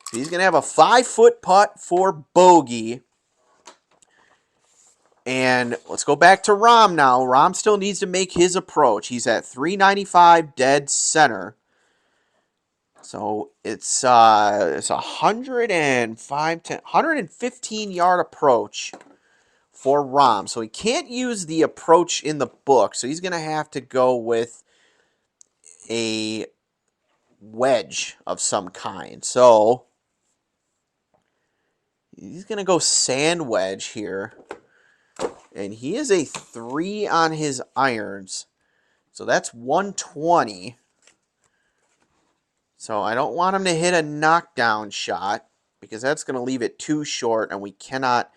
So he's going to have a 5-foot putt for bogey. And let's go back to Rahm now. Rahm still needs to make his approach. He's at 395 dead center. So it's a 115-yard approach for Rahm. So he can't use the approach in the book. So he's going to have to go with a wedge of some kind. So he's going to go sand wedge here. And he is a 3 on his irons. So that's 120. So I don't want him to hit a knockdown shot because that's going to leave it too short and we cannot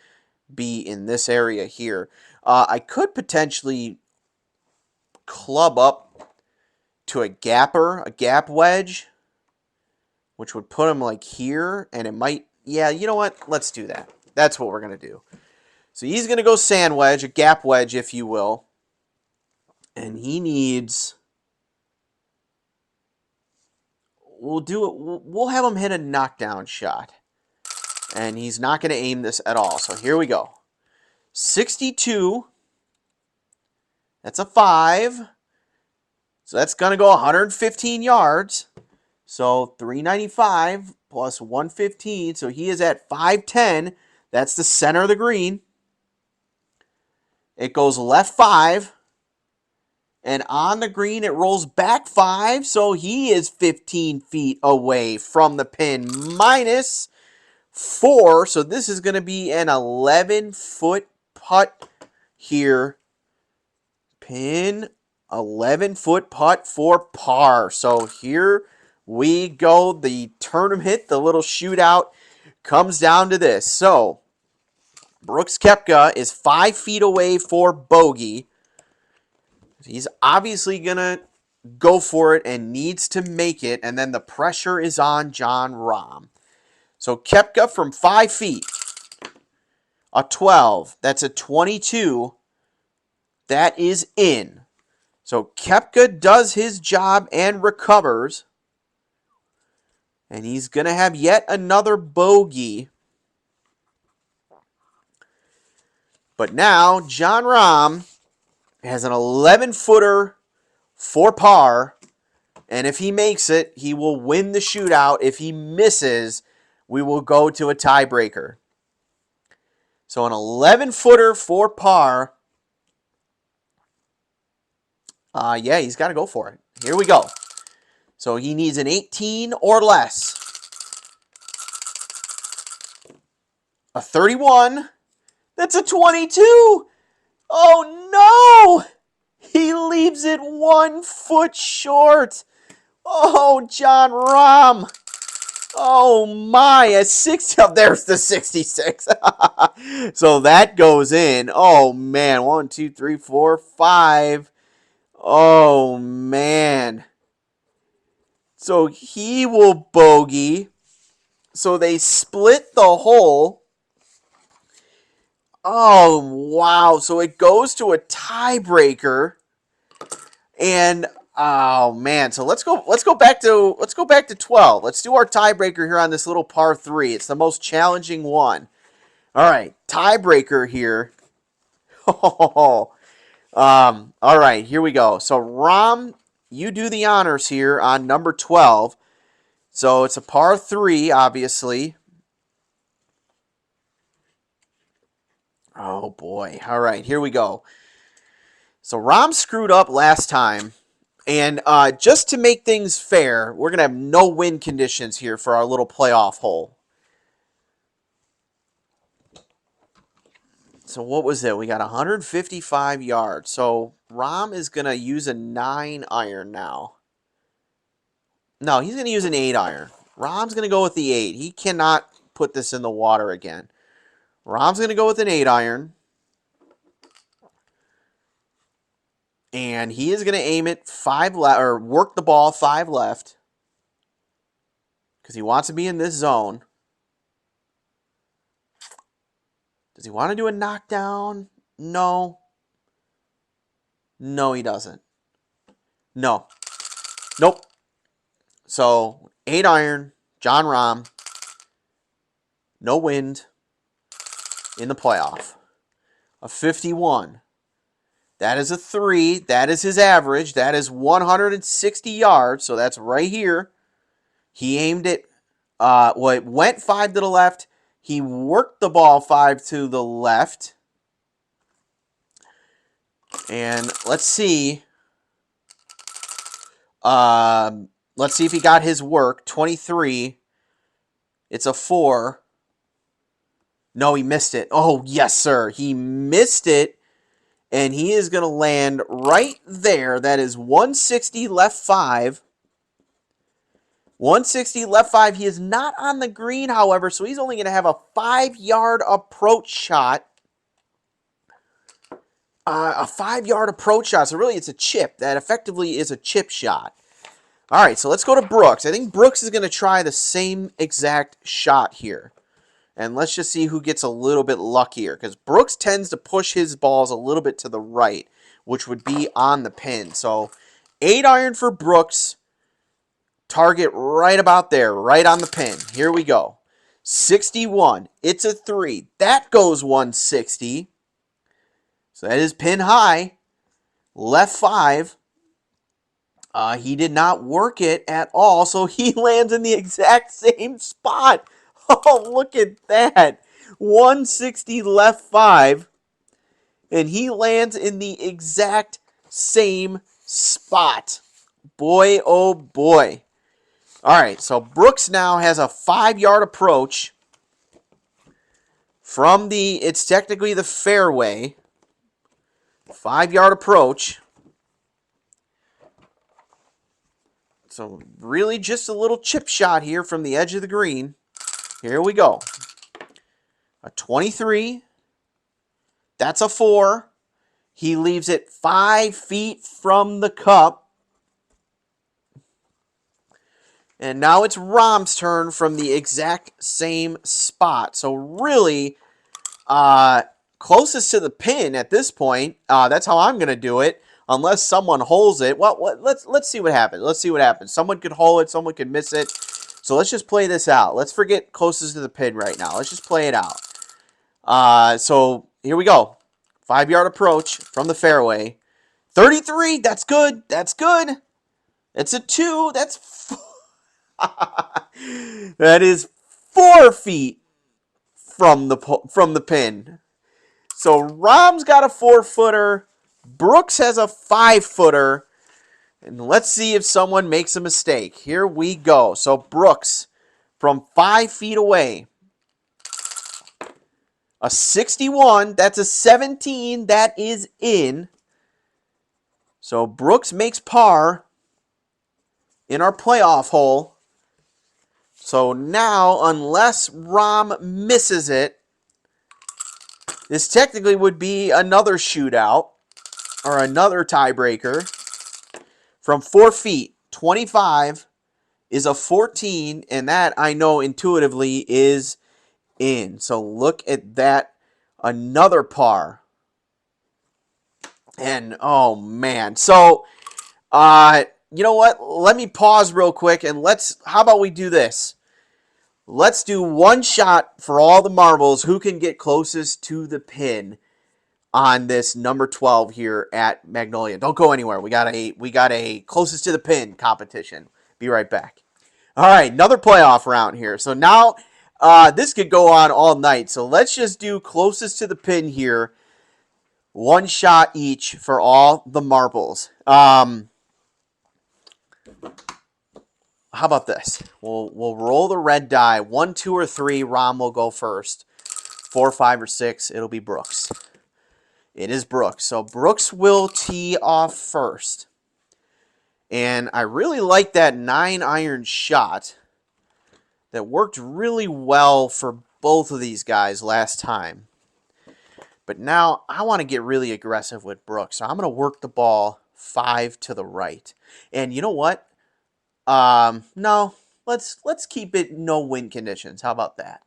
be in this area here. I could potentially club up to a gap wedge, which would put him like here, and it might, yeah, you know what? Let's do that. That's what we're going to do. So he's going to go sand wedge, a gap wedge, if you will. And he needs, we'll have him hit a knockdown shot. And he's not going to aim this at all. So here we go. 62. That's a 5. So that's going to go 115 yards. So 395 plus 115. So he is at 510. That's the center of the green. It goes left 5. And on the green, it rolls back 5. So he is 15 feet away from the pin. Minus 4. So this is going to be an 11-foot putt here. Pin, 11-foot putt for par. So here we go. The tournament, the little shootout, comes down to this. So Brooks Koepka is 5 feet away for bogey. He's obviously going to go for it and needs to make it. And then the pressure is on Jon Rahm. So Koepka from 5 feet. A 12. That's a 22. That is in. So Koepka does his job and recovers. And he's going to have yet another bogey. But now Jon Rahm has an 11-footer for par. And if he makes it, he will win the shootout. If he misses, we will go to a tiebreaker. So an 11-footer for par. Yeah, he's got to go for it. Here we go. So he needs an 18 or less. A 31. That's a 22. Oh, no. He leaves it 1 foot short. Oh, Jon Rahm. Oh my, a 60. Oh, there's the 66. So that goes in. Oh man, 1, 2, 3, 4, 5. Oh man. So he will bogey. So they split the hole. Oh wow. So it goes to a tiebreaker. And oh man, so let's go back to 12. Let's do our tiebreaker here on this little par 3. It's the most challenging one. All right, tiebreaker here. All right, here we go. So Rahm, you do the honors here on number 12. So it's a par 3, obviously. Oh boy. All right, here we go. So Rahm screwed up last time. And just to make things fair, we're going to have no wind conditions here for our little playoff hole. So what was it? We got 155 yards. So Rahm is going to use a 9 iron now. No, he's going to use an 8 iron. Rahm's going to go with the 8. He cannot put this in the water again. Rahm's going to go with an 8 iron. And he is going to aim it 5 left, or work the ball 5 left. Because he wants to be in this zone. Does he want to do a knockdown? No. No, he doesn't. No. Nope. So, 8 iron, Jon Rahm. No wind in the playoff. A 51. That is a 3. That is his average. That is 160 yards. So that's right here. He aimed it. It went 5 to the left. He worked the ball 5 to the left. And let's see. Let's see if he got his work. 23. It's a 4. No, he missed it. Oh, yes, sir. He missed it. And he is going to land right there. That is 160 left 5. 160 left 5. He is not on the green, however, so he's only going to have a 5-yard approach shot. A 5-yard approach shot. So really, it's a chip. That effectively is a chip shot. All right, so let's go to Brooks. I think Brooks is going to try the same exact shot here. And let's just see who gets a little bit luckier. Because Brooks tends to push his balls a little bit to the right, which would be on the pin. So 8 iron for Brooks. Target right about there, right on the pin. Here we go. 61. It's a 3. That goes 160. So that is pin high. Left 5. He did not work it at all, so he lands in the exact same spot. Oh, look at that. 160 left 5. And he lands in the exact same spot. Boy, oh boy. All right, so Brooks now has a 5-yard approach from it's technically the fairway. 5-yard approach. So really just a little chip shot here from the edge of the green. Here we go. A 23. That's a 4. He leaves it 5 feet from the cup. And now it's Rahm's turn from the exact same spot. So really, closest to the pin at this point. That's how I'm going to do it, unless someone holes it. Well, let's see what happens. Let's see what happens. Someone could hole it. Someone could miss it. So let's just play this out. Let's forget closest to the pin right now. Let's just play it out. So here we go. 5-yard approach from the fairway. 33. That's good. That's good. It's a 2. That's that is 4 feet from the pin. So Rahm's got a 4-footer. Brooks has a 5-footer. And let's see if someone makes a mistake. Here we go. So Brooks from 5 feet away. A 61. That's a 17. That is in. So Brooks makes par in our playoff hole. So now, unless Rahm misses it, this technically would be another shootout or another tiebreaker from 4 feet. 25 is a 14, and that I know intuitively is in. So look at that. Another par. And oh man. So you know what? Let me pause real quick and how about we do this? Let's do one shot for all the marbles. Who can get closest to the pin on this number 12 here at Magnolia? Don't go anywhere. We got a closest to the pin competition. Be right back. All right, another playoff round here. So now this could go on all night. So let's just do closest to the pin here. One shot each for all the marbles. How about this? We'll roll the red die. 1, 2, or 3. Rahm will go first. 4, 5, or 6. It'll be Brooks. It is Brooks. So Brooks will tee off first. And I really like that 9-iron shot. That worked really well for both of these guys last time. But now I want to get really aggressive with Brooks. So I'm going to work the ball 5 to the right. And you know what? No, let's keep it no wind conditions. How about that?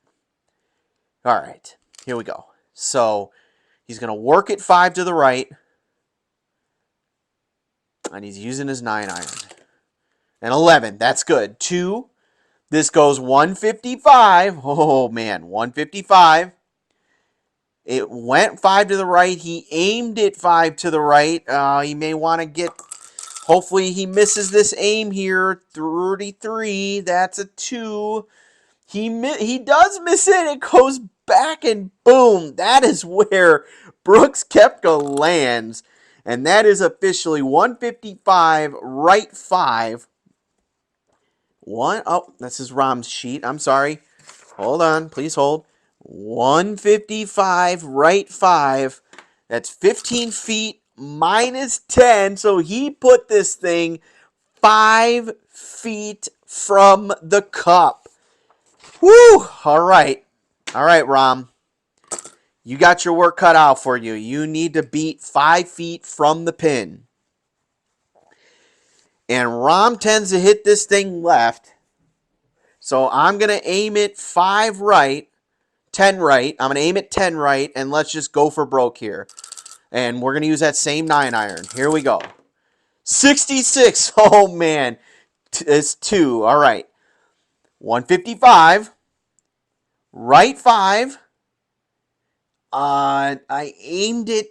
All right, here we go. So he's going to work it 5 to the right, and he's using his 9-iron. And 11, that's good. 2, this goes 155. Oh man, 155. It went 5 to the right. He aimed it 5 to the right. He may want to get. Hopefully he misses this aim here. 33. That's a 2. He does miss it. It goes back and boom. That is where Brooks Koepka lands. And that is officially 155, right 5. Oh, this is Rahm's sheet. I'm sorry. Hold on. Please hold. 155, right 5. That's 15 feet. Minus 10, so he put this thing 5 feet from the cup. Woo! All right, Rahm. You got your work cut out for you. You need to beat 5 feet from the pin. And Rahm tends to hit this thing left. So I'm going to aim it 5 right, 10 right. I'm going to aim it 10 right, and let's just go for broke here. And we're going to use that same 9-iron. Here we go. 66. Oh, man. It's 2. All right. 155. Right 5. I aimed it.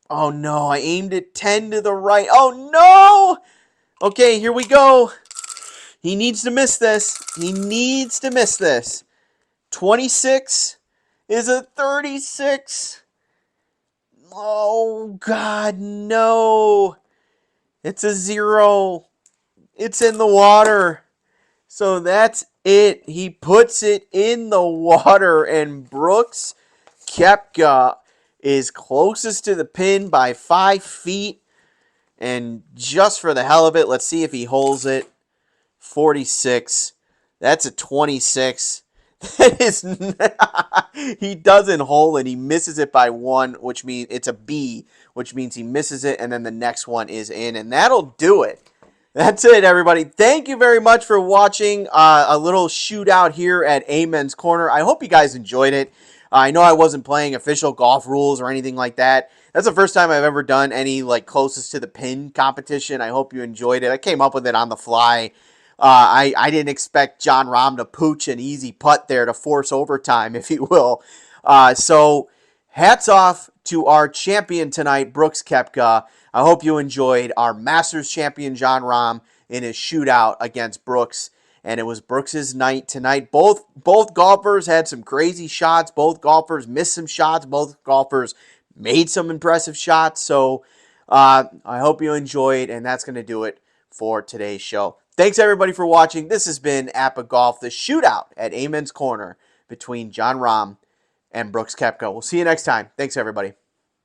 Oh, no. I aimed it 10 to the right. Oh, no. Okay, here we go. He needs to miss this. He needs to miss this. 26 is a 36. Oh, God, no. It's a 0. It's in the water. So that's it. He puts it in the water, and Brooks Koepka is closest to the pin by 5 feet. And just for the hell of it, let's see if he holds it. 46. That's a 26. That is not, he doesn't hold it. He misses it by 1, which means it's a B, which means he misses it, and then the next one is in, and that'll do it. That's it, everybody. Thank you very much for watching a little shootout here at Amen's Corner. I hope you guys enjoyed it. I know I wasn't playing official golf rules or anything like that. That's the first time I've ever done any like closest to the pin competition. I hope you enjoyed it. I came up with it on the fly. I didn't expect Jon Rahm to pooch an easy putt there to force overtime, if you will. So hats off to our champion tonight, Brooks Koepka. I hope you enjoyed our Masters champion, Jon Rahm, in his shootout against Brooks. And it was Brooks' night tonight. Both golfers had some crazy shots. Both golfers missed some shots. Both golfers made some impressive shots. So I hope you enjoyed, and that's going to do it for today's show. Thanks, everybody, for watching. This has been APBA Golf, the shootout at Amen's Corner between Jon Rahm and Brooks Koepka. We'll see you next time. Thanks, everybody.